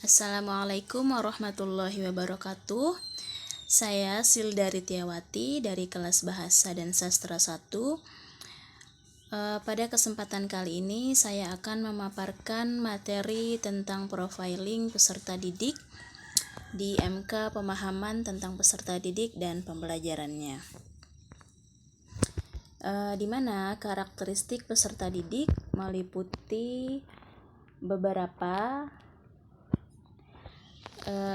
Assalamualaikum warahmatullahi wabarakatuh. Saya Silda Rityawati dari kelas Bahasa dan Sastra 1. Pada kesempatan kali ini saya akan memaparkan materi tentang profiling peserta didik di MK Pemahaman tentang peserta didik dan pembelajarannya. Di mana karakteristik peserta didik meliputi beberapa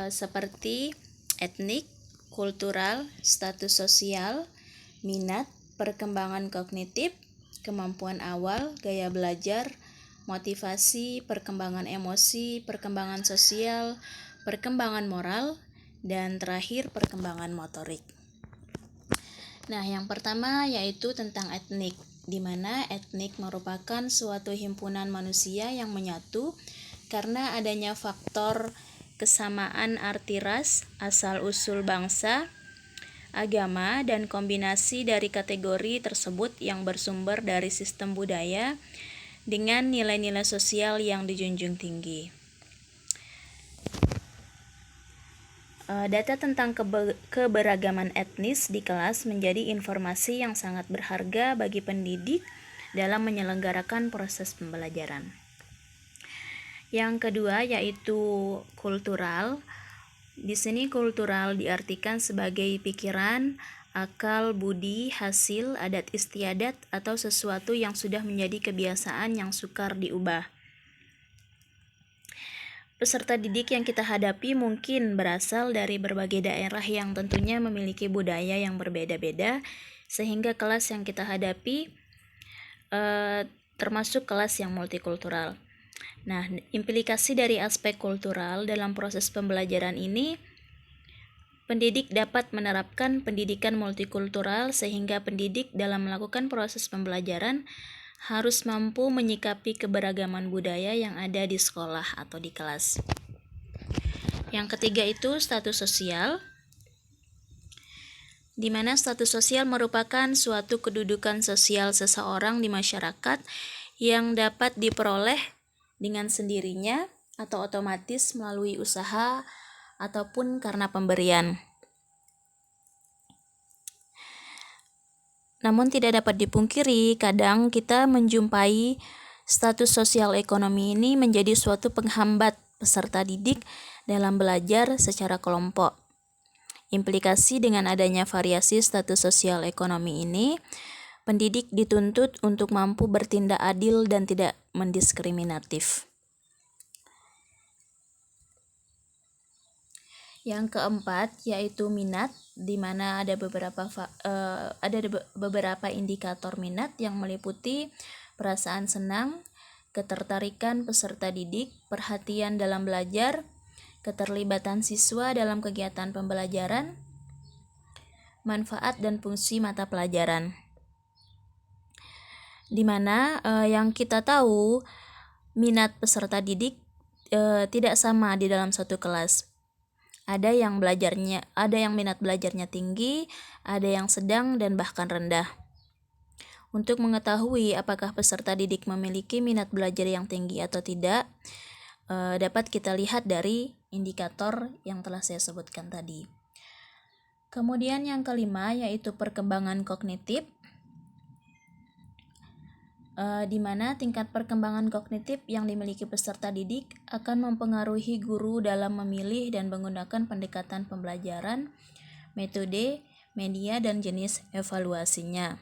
seperti etnik, kultural, status sosial, minat, perkembangan kognitif, kemampuan awal, gaya belajar, motivasi, perkembangan emosi, perkembangan sosial, perkembangan moral, dan terakhir perkembangan motorik. Nah, yang pertama yaitu tentang etnik, di mana etnik merupakan suatu himpunan manusia yang menyatu karena adanya faktor kesamaan arti ras, asal-usul bangsa, agama, dan kombinasi dari kategori tersebut yang bersumber dari sistem budaya dengan nilai-nilai sosial yang dijunjung tinggi. Data tentang keberagaman etnis di kelas menjadi informasi yang sangat berharga bagi pendidik dalam menyelenggarakan proses pembelajaran. Yang kedua yaitu kultural. Di sini kultural diartikan sebagai pikiran, akal, budi, hasil, adat istiadat atau sesuatu yang sudah menjadi kebiasaan yang sukar diubah. Peserta didik yang kita hadapi mungkin berasal dari berbagai daerah yang tentunya memiliki budaya yang berbeda-beda, sehingga kelas yang kita hadapi termasuk kelas yang multikultural. Nah, implikasi dari aspek kultural dalam proses pembelajaran ini, pendidik dapat menerapkan pendidikan multikultural sehingga pendidik dalam melakukan proses pembelajaran harus mampu menyikapi keberagaman budaya yang ada di sekolah atau di kelas. Yang ketiga itu status sosial, di mana status sosial merupakan suatu kedudukan sosial seseorang di masyarakat yang dapat diperoleh dengan sendirinya atau otomatis melalui usaha ataupun karena pemberian. Namun tidak dapat dipungkiri, kadang kita menjumpai status sosial ekonomi ini menjadi suatu penghambat peserta didik dalam belajar secara kelompok. Implikasi dengan adanya variasi status sosial ekonomi ini, pendidik dituntut untuk mampu bertindak adil dan tidak mendiskriminatif. Yang keempat yaitu minat, di mana ada beberapa indikator minat yang meliputi perasaan senang, ketertarikan peserta didik, perhatian dalam belajar, keterlibatan siswa dalam kegiatan pembelajaran, manfaat dan fungsi mata pelajaran. Di mana yang kita tahu minat peserta didik tidak sama di dalam satu kelas. Ada yang minat belajarnya tinggi, ada yang sedang dan bahkan rendah. Untuk mengetahui apakah peserta didik memiliki minat belajar yang tinggi atau tidak, dapat kita lihat dari indikator yang telah saya sebutkan tadi. Kemudian yang kelima yaitu perkembangan kognitif, di mana tingkat perkembangan kognitif yang dimiliki peserta didik akan mempengaruhi guru dalam memilih dan menggunakan pendekatan pembelajaran, metode, media, dan jenis evaluasinya.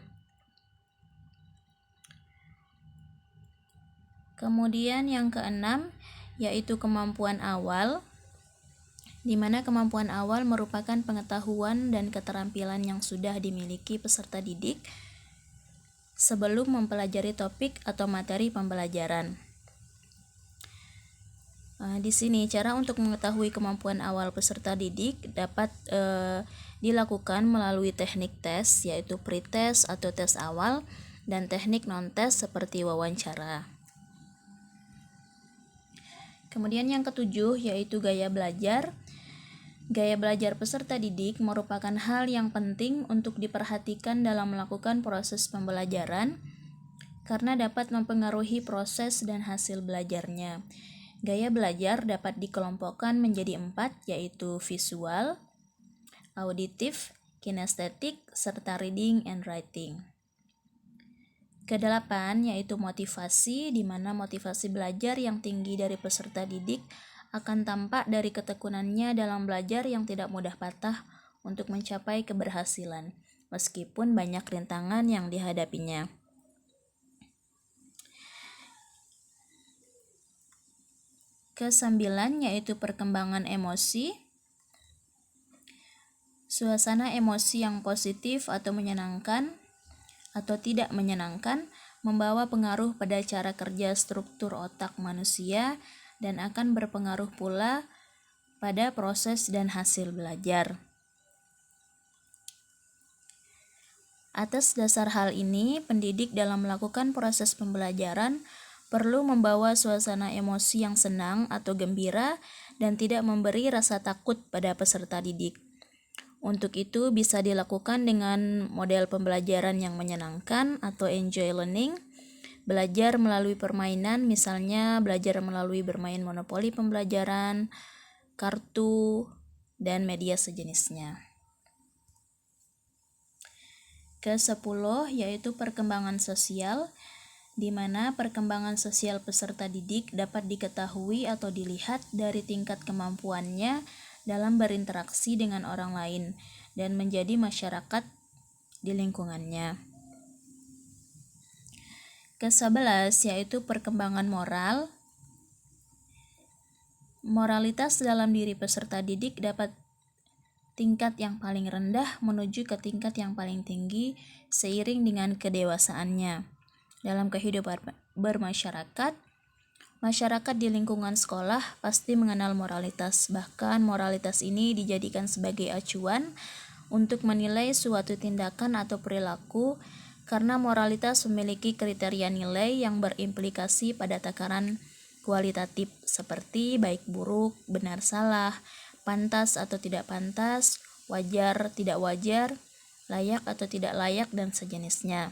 Kemudian yang keenam yaitu kemampuan awal, di mana kemampuan awal merupakan pengetahuan dan keterampilan yang sudah dimiliki peserta didik sebelum mempelajari topik atau materi pembelajaran. Di sini cara untuk mengetahui kemampuan awal peserta didik dapat dilakukan melalui teknik tes, yaitu pretest atau tes awal, dan teknik non-tes seperti wawancara. Kemudian yang ketujuh yaitu gaya belajar. Gaya belajar peserta didik merupakan hal yang penting untuk diperhatikan dalam melakukan proses pembelajaran karena dapat mempengaruhi proses dan hasil belajarnya. Gaya belajar dapat dikelompokkan menjadi 4, yaitu visual, auditif, kinestetik, serta reading and writing. Kedelapan yaitu motivasi, di mana motivasi belajar yang tinggi dari peserta didik akan tampak dari ketekunannya dalam belajar yang tidak mudah patah untuk mencapai keberhasilan, meskipun banyak rintangan yang dihadapinya. Kesembilan yaitu perkembangan emosi. Suasana emosi yang positif atau menyenangkan atau tidak menyenangkan membawa pengaruh pada cara kerja struktur otak manusia dan akan berpengaruh pula pada proses dan hasil belajar. Atas dasar hal ini, pendidik dalam melakukan proses pembelajaran perlu membawa suasana emosi yang senang atau gembira dan tidak memberi rasa takut pada peserta didik. Untuk itu bisa dilakukan dengan model pembelajaran yang menyenangkan atau enjoy learning, belajar melalui permainan, misalnya belajar melalui bermain monopoli pembelajaran, kartu, dan media sejenisnya. Ke-10 yaitu perkembangan sosial, di mana perkembangan sosial peserta didik dapat diketahui atau dilihat dari tingkat kemampuannya dalam berinteraksi dengan orang lain dan menjadi masyarakat di lingkungannya. Ke-11 yaitu perkembangan moral. Moralitas dalam diri peserta didik dapat tingkat yang paling rendah menuju ke tingkat yang paling tinggi seiring dengan kedewasaannya. Dalam kehidupan bermasyarakat, masyarakat di lingkungan sekolah pasti mengenal moralitas. Bahkan moralitas ini dijadikan sebagai acuan untuk menilai suatu tindakan atau perilaku karena moralitas memiliki kriteria nilai yang berimplikasi pada takaran kualitatif seperti baik buruk, benar salah, pantas atau tidak pantas, wajar tidak wajar, layak atau tidak layak, dan sejenisnya.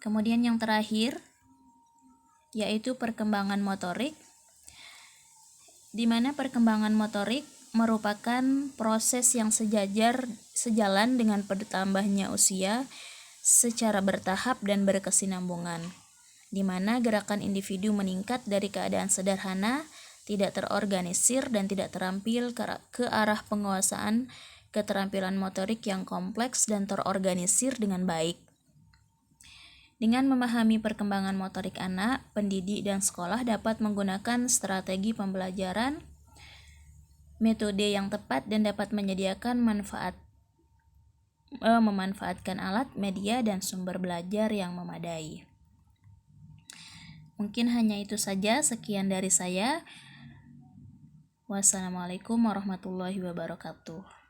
Kemudian yang terakhir yaitu perkembangan motorik, di mana perkembangan motorik merupakan proses yang sejalan dengan bertambahnya usia secara bertahap dan berkesinambungan, di mana gerakan individu meningkat dari keadaan sederhana, tidak terorganisir, dan tidak terampil ke arah penguasaan keterampilan motorik yang kompleks dan terorganisir dengan baik. Dengan memahami perkembangan motorik anak, pendidik dan sekolah dapat menggunakan strategi pembelajaran, metode yang tepat, dan dapat memanfaatkan alat, media, dan sumber belajar yang memadai. Mungkin hanya itu saja, sekian dari saya. Wassalamualaikum warahmatullahi wabarakatuh.